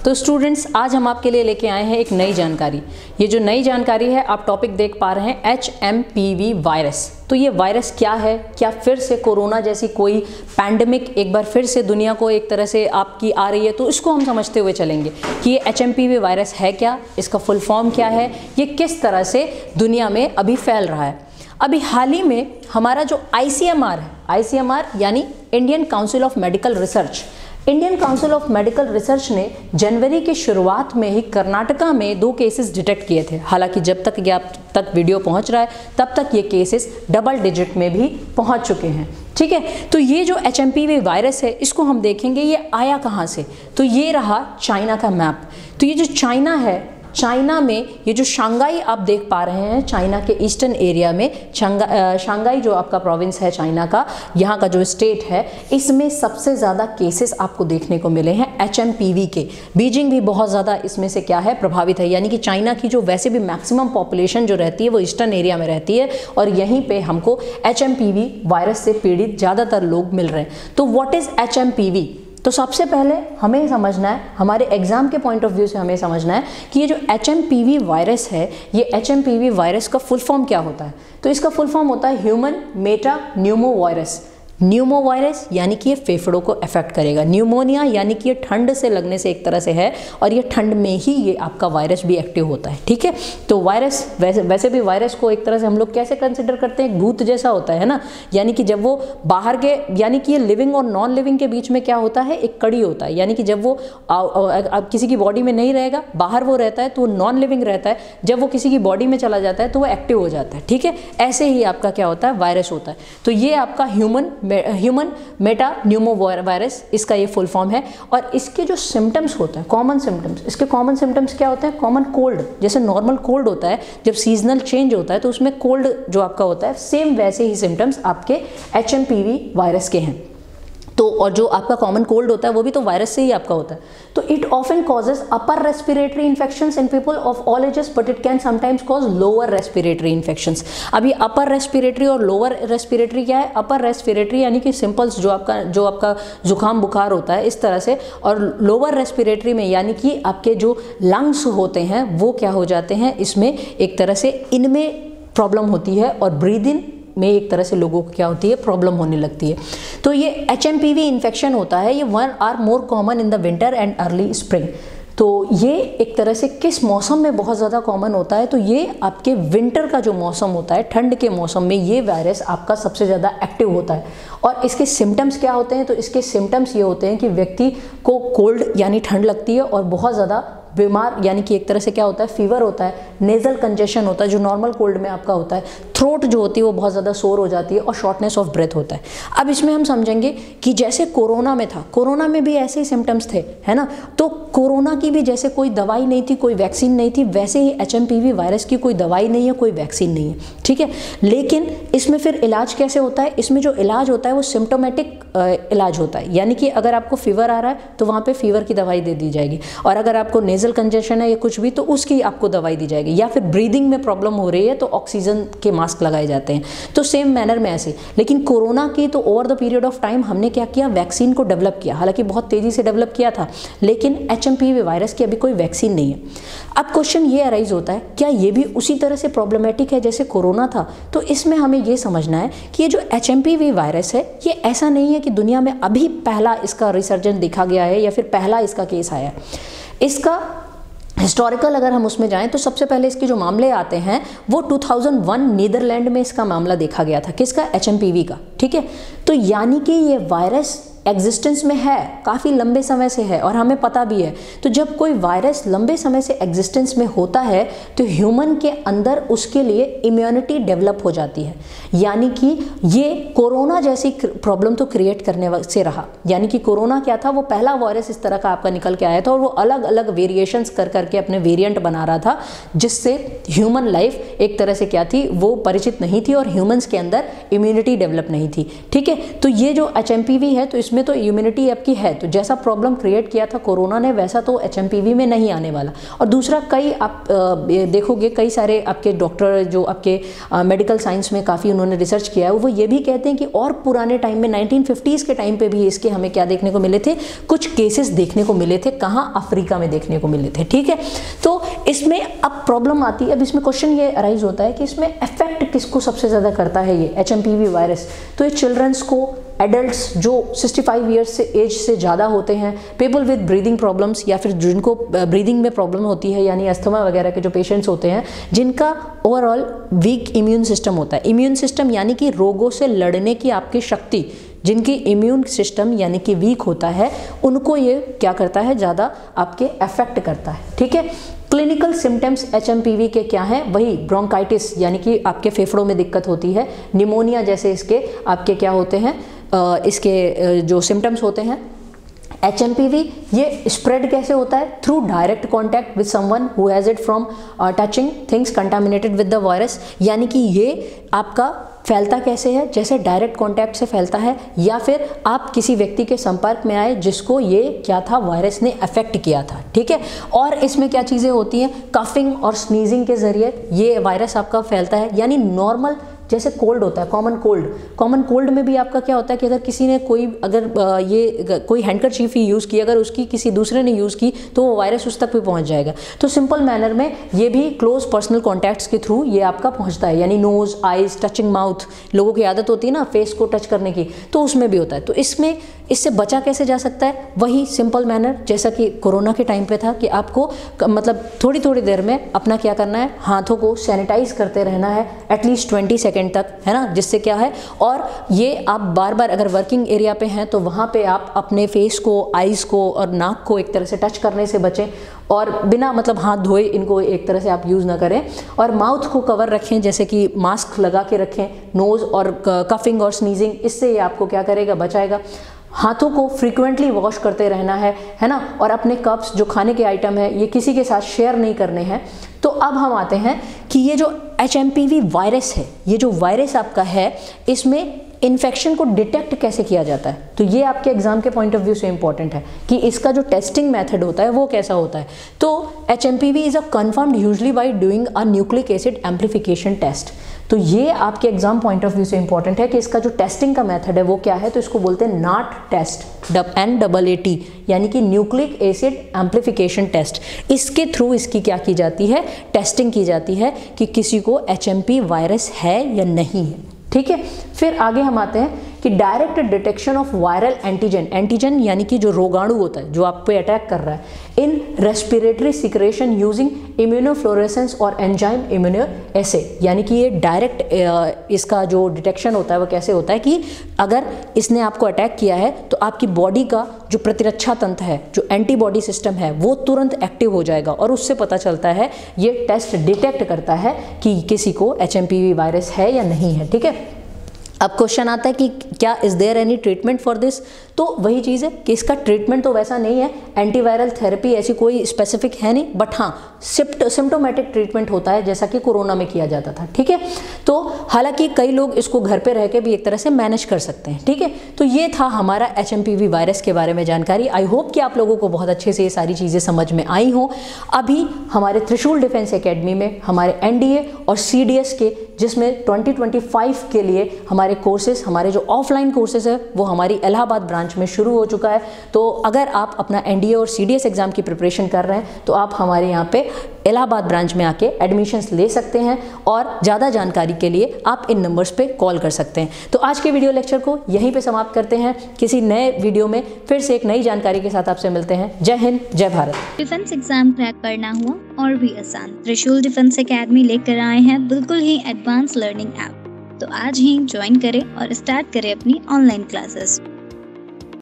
तो स्टूडेंट्स, आज हम आपके लिए लेके आए हैं एक नई जानकारी। ये जो नई जानकारी है, आप टॉपिक देख पा रहे हैं HMPV वायरस। तो ये वायरस क्या है? क्या फिर से कोरोना जैसी कोई पैंडेमिक एक बार फिर से दुनिया को एक तरह से आपकी आ रही है? तो इसको हम समझते हुए चलेंगे कि ये HMPV वायरस है क्या, इसका फुल फॉर्म क्या है, ये किस तरह से दुनिया में अभी फैल रहा है। अभी हाल ही में हमारा जो ICMR है, ICMR यानी Indian council of medical research, Indian council of medical research ने जनवरी की शुरुआत में ही कर्नाटका में 2 केसेस डिटेक्ट किए थे। हालांकि जब तक ये आप तक वीडियो पहुंच रहा है तब तक ये केसेस डबल डिजिट में भी पहुंच चुके हैं। ठीक है, तो ये जो HMPV वायरस है, इसको हम देखेंगे ये आया कहाँ से। तो ये रहा चाइना का मैप। तो ये जो चाइना है, चाइना में ये जो शंघाई आप देख पा रहे हैं, चाइना के ईस्टर्न एरिया में शंघाई जो आपका प्रोविंस है चाइना का, यहाँ का जो स्टेट है, इसमें सबसे ज़्यादा केसेस आपको देखने को मिले हैं HMPV के। बीजिंग भी बहुत ज़्यादा इसमें से क्या है, प्रभावित है। यानी कि चाइना की जो वैसे भी मैक्सिमम पॉपुलेशन जो रहती है वो ईस्टर्न एरिया में रहती है, और यहीं पे हमको HMPV वायरस से पीड़ित ज़्यादातर लोग मिल रहे हैं। तो व्हाट इज़ HMPV? तो सबसे पहले हमें समझना है, हमारे एग्जाम के पॉइंट ऑफ व्यू से हमें समझना है कि ये जो HMPV वायरस है, ये HMPV वायरस का फुल फॉर्म क्या होता है। तो इसका फुल फॉर्म होता है human Meta Numa virus. Numa virus यानी कि ये फेफड़ों को अफेक्ट करेगा। न्यूमोनिया यानी कि ये ठंड से लगने से एक तरह से है, और ये ठंड में ही ये आपका वायरस भी एक्टिव होता है। ठीक है, तो वायरस वैसे भी वायरस को एक तरह से हम लोग कैसे कंसिडर करते हैं, एक भूत जैसा होता है ना। यानी कि जब वो बाहर के, यानी कि ये लिविंग और नॉन लिविंग के बीच में क्या होता है, एक कड़ी होता है। यानी कि जब वो अब किसी की बॉडी में नहीं रहेगा, बाहर वो रहता है तो वो नॉन लिविंग रहता है, जब वो किसी की बॉडी में चला जाता है तो वो एक्टिव हो जाता है। ठीक है, ऐसे ही आपका क्या होता है, वायरस होता है। तो ये आपका ह्यूमन मेटा न्यूमो वायरस, इसका ये फुल फॉर्म है। और इसके जो सिम्टम्स होते हैं, कॉमन सिम्टम्स, इसके कॉमन सिम्टम्स क्या होते हैं, कॉमन कोल्ड। जैसे नॉर्मल कोल्ड होता है, जब सीजनल चेंज होता है तो उसमें कोल्ड जो आपका होता है, सेम वैसे ही सिम्टम्स आपके HMPV वायरस के हैं। तो और जो आपका कॉमन कोल्ड होता है वो भी तो वायरस से ही आपका होता है। तो it often causes upper respiratory infections in people of all ages, but it can sometimes cause lower respiratory infections. अभी अपर रेस्पिरेटरी और लोअर रेस्पिरेटरी क्या है? अपर रेस्पिरेटरी यानी कि सिंपल्स, जो आपका जुकाम बुखार होता है इस तरह से, और लोअर रेस्पिरेटरी में यानी कि आपके जो लंग्स होते हैं वो क्या हो जाते हैं, इसमें एक तरह से इनमें प्रॉब्लम होती है, और ब्रीद इन में एक तरह से लोगों को क्या होती है, प्रॉब्लम होने लगती है। तो ये HMPV इन्फेक्शन होता है, ये 1 are more common in the winter and early spring. तो ये एक तरह से किस मौसम में बहुत ज़्यादा कॉमन होता है, तो ये आपके विंटर का जो मौसम होता है, ठंड के मौसम में ये वायरस आपका सबसे ज़्यादा एक्टिव होता है। और इसके सिम्टम्स क्या होते हैं? तो इसके सिम्टम्स ये होते हैं कि व्यक्ति को कोल्ड यानी ठंड लगती है, और बहुत ज़्यादा बीमार यानी कि एक तरह से क्या होता है, फीवर होता है, नेजल कंजेशन होता है जो नॉर्मल कोल्ड में आपका होता है, थ्रोट जो होती है वो बहुत ज़्यादा सोर हो जाती है, और शॉर्टनेस ऑफ ब्रेथ होता है। अब इसमें हम समझेंगे कि जैसे कोरोना में था, कोरोना में भी ऐसे ही सिम्टम्स थे, है ना। तो कोरोना की भी जैसे कोई दवाई नहीं थी, कोई वैक्सीन नहीं थी, वैसे ही HMPV वायरस की कोई दवाई नहीं है, कोई वैक्सीन नहीं है। ठीक है, लेकिन इसमें फिर इलाज कैसे होता है? इसमें जो इलाज होता है वो सिम्टोमेटिक इलाज होता है। यानी कि अगर आपको फीवर आ रहा है तो वहाँ पे फीवर की दवाई दे दी जाएगी, और अगर आपको नेजल कंजेशन है या कुछ भी तो उसकी आपको दवाई दी जाएगी, या फिर ब्रीदिंग में प्रॉब्लम हो रही है तो ऑक्सीजन के मास्क लगाए जाते हैं। तो सेम मैनर में ऐसे। लेकिन कोरोना की तो over the period of time हमने क्या किया, वैक्सीन को डेवलप किया, हालांकि बहुत तेजी से डेवलप किया था, लेकिन HMPV वायरस की अभी कोई वैक्सीन नहीं है। अब क्वेश्चन ये अराइज होता है, क्या ये भी उसी तरह से प्रॉब्लमेटिक है जैसे कोरोना था? तो इसमें हमें ये समझना है कि ये जो HMPV वायरस है, ये ऐसा नहीं है कि दुनिया में अभी पहला इसका रिसर्जेंस देखा गया है या फिर पहला इसका केस आया है। इसका हिस्टोरिकल अगर हम उसमें जाएं तो सबसे पहले इसके जो मामले आते हैं वो 2001 नीदरलैंड में इसका मामला देखा गया था। किसका? HMPV का। ठीक है, तो यानी कि ये वायरस एग्जिस्टेंस में है, काफ़ी लंबे समय से है, और हमें पता भी है। तो जब कोई वायरस लंबे समय से एग्जिस्टेंस में होता है तो ह्यूमन के अंदर उसके लिए इम्यूनिटी डेवलप हो जाती है। यानी कि ये कोरोना जैसी प्रॉब्लम तो क्रिएट करने से रहा। यानी कि कोरोना क्या था, वो पहला वायरस इस तरह का आपका निकल के आया था, और वो अलग अलग वेरिएशंस कर करके अपने वेरिएंट बना रहा था, जिससे ह्यूमन लाइफ एक तरह से क्या थी, वो परिचित नहीं थी, और ह्यूमंस के अंदर इम्यूनिटी डेवलप नहीं थी। ठीक है, तो ये जो HMPV है तो इसमें तो इम्यूनिटी आपकी है, तो जैसा प्रॉब्लम क्रिएट किया था कोरोना ने वैसा तो HMPV में नहीं आने वाला। और दूसरा, कई आप देखोगे कई सारे आपके डॉक्टर जो आपके मेडिकल साइंस में काफ़ी उन्होंने रिसर्च किया है, वो ये भी कहते हैं कि और पुराने टाइम में 1950s के टाइम पे भी इसके हमें क्या देखने को मिले थे, कुछ केसेस देखने को मिले थे। कहाँ? अफ्रीका में देखने को मिले थे। ठीक है, तो इसमें अब प्रॉब्लम आती है, अब इसमें क्वेश्चन ये अराइज होता है कि इसमें इफेक्ट किसको सबसे ज़्यादा करता है ये HMPV वायरस। तो ये चिल्ड्रंस को, एडल्ट्स जो 65 ईयर्स से एज से ज़्यादा होते हैं, पीपल विद ब्रीदिंग प्रॉब्लम्स या फिर जिनको ब्रीदिंग में प्रॉब्लम होती है यानी अस्थमा वगैरह के जो पेशेंट्स होते हैं, जिनका ओवरऑल वीक इम्यून सिस्टम होता है। इम्यून सिस्टम यानी कि रोगों से लड़ने की आपकी शक्ति, जिनकी इम्यून सिस्टम यानी कि वीक होता है, उनको ये क्या करता है, ज़्यादा आपके अफेक्ट करता है। ठीक है, क्लिनिकल सिम्टम्स HMPV के क्या हैं? वही ब्रोंकाइटिस यानी कि आपके फेफड़ों में दिक्कत होती है, निमोनिया जैसे इसके आपके क्या होते हैं, इसके जो सिम्टम्स होते हैं। HMPV ये स्प्रेड कैसे होता है? Through direct contact with someone who has it from touching things contaminated with the virus, यानी कि ये आपका फैलता कैसे है? जैसे डायरेक्ट कांटेक्ट से फैलता है, या फिर आप किसी व्यक्ति के संपर्क में आए जिसको ये क्या था, वायरस ने अफेक्ट किया था। ठीक है, और इसमें क्या चीज़ें होती हैं, कफिंग और स्नीजिंग के जरिए ये वायरस आपका फैलता है। यानी नॉर्मल जैसे कोल्ड होता है, कॉमन कोल्ड में भी आपका क्या होता है कि अगर किसी ने कोई हैंडकरचीफ ही यूज़ की, अगर उसकी किसी दूसरे ने यूज़ की तो वो वायरस उस तक भी पहुंच जाएगा। तो सिंपल मैनर में ये भी क्लोज पर्सनल कॉन्टैक्ट्स के थ्रू ये आपका पहुंचता है, यानी नोज, आइज, टचिंग माउथ, लोगों की आदत होती है ना फेस को टच करने की, तो उसमें भी होता है। तो इसमें इससे बचा कैसे जा सकता है? वही सिंपल मैनर जैसा कि कोरोना के टाइम पे था कि आपको मतलब थोड़ी थोड़ी देर में अपना क्या करना है, हाथों को सैनिटाइज करते रहना है एटलीस्ट 20 सेकेंड तक, है ना, जिससे क्या है, और ये आप बार बार अगर वर्किंग एरिया पे हैं तो वहाँ पे आप अपने फेस को, आइज़ को और नाक को एक तरह से टच करने से बचें, और बिना मतलब हाथ धोए इनको एक तरह से आप यूज़ ना करें, और माउथ को कवर रखें, जैसे कि मास्क लगा के रखें, नोज़ और कफिंग और स्नीजिंग, इससे ये आपको क्या करेगा, बचाएगा। हाथों को फ्रीक्वेंटली वॉश करते रहना है ना, और अपने कप्स जो खाने के आइटम है ये किसी के साथ शेयर नहीं करने हैं। तो अब हम आते हैं कि ये जो HMPV वायरस है, ये जो वायरस आपका है, इसमें इन्फेक्शन को डिटेक्ट कैसे किया जाता है? तो ये आपके एग्जाम के पॉइंट ऑफ व्यू से इंपॉर्टेंट है कि इसका जो टेस्टिंग मेथड होता है वो कैसा होता है। तो HMPV is a confirmed usually by doing a nucleic acid amplification test. तो ये आपके एग्जाम पॉइंट ऑफ व्यू से इंपॉर्टेंट है कि इसका जो टेस्टिंग का मेथड है वो क्या है। तो इसको बोलते हैं NAT टेस्ट, NAAT, यानी कि न्यूक्लिक एसिड एम्प्लीफिकेशन टेस्ट। इसके थ्रू इसकी क्या की जाती है, टेस्टिंग की जाती है कि किसी को HMP वायरस है या नहीं है। ठीक है, फिर आगे हम आते हैं कि direct detection of viral antigen यानी कि जो रोगाणु होता है जो आप पे अटैक कर रहा है, इन रेस्पिरेटरी सिक्रेशन यूजिंग इम्यूनोफ्लोरेसेंस और एंजाइम इम्यूनोएसे, यानी कि ये डायरेक्ट इसका जो डिटेक्शन होता है वो कैसे होता है कि अगर इसने आपको अटैक किया है तो आपकी बॉडी का जो प्रतिरक्षा तंत्र है, जो एंटीबॉडी सिस्टम है, वो तुरंत एक्टिव हो जाएगा और उससे पता चलता है, ये टेस्ट डिटेक्ट करता है कि किसी को HMPV वायरस है या नहीं है। ठीक है, अब क्वेश्चन आता है कि क्या is there any treatment for this? तो वही चीज़ है कि इसका ट्रीटमेंट तो वैसा नहीं है, एंटीवायरल थेरेपी ऐसी कोई स्पेसिफिक है नहीं, बट हाँ सिम्टोमेटिक ट्रीटमेंट होता है जैसा कि कोरोना में किया जाता था। ठीक है, तो हालांकि कई लोग इसको घर पे रह के भी एक तरह से मैनेज कर सकते हैं। ठीक है, तो ये था हमारा HMPV वायरस के बारे में जानकारी। आई होप कि आप लोगों को बहुत अच्छे से ये सारी चीज़ें समझ में आई हों। अभी हमारे त्रिशूल डिफेंस एकेडमी में हमारे NDA और CDS के, जिसमें 2025 के लिए हमारे कोर्सेज, हमारे जो ऑफलाइन कोर्सेज है वो हमारी इलाहाबाद ब्रांच में शुरू हो चुका है। तो अगर आप अपना NDA और CDS एग्जाम की प्रिपरेशन कर रहे हैं तो आप हमारे यहाँ पे इलाहाबाद ब्रांच में आके एडमिशन्स ले सकते हैं, और ज़्यादा जानकारी के लिए आप इन नंबर्स पे कॉल कर सकते हैं। तो आज के वीडियो लेक्चर को यहीं पे समाप्त करते हैं। किसी नए वीडियो में फिर से एक नई जानकारी के साथ आपसे मिलते हैं। जय हिंद, जय भारत। डिफेंस एग्जाम क्रैक करना हुआ और भी आसान, त्रिशूल डिफेंस एकेडमी लेकर आए हैं बिल्कुल ही एडवांस लर्निंग ऐप। तो आज ही ज्वाइन करें और स्टार्ट करें अपनी ऑनलाइन क्लासेस।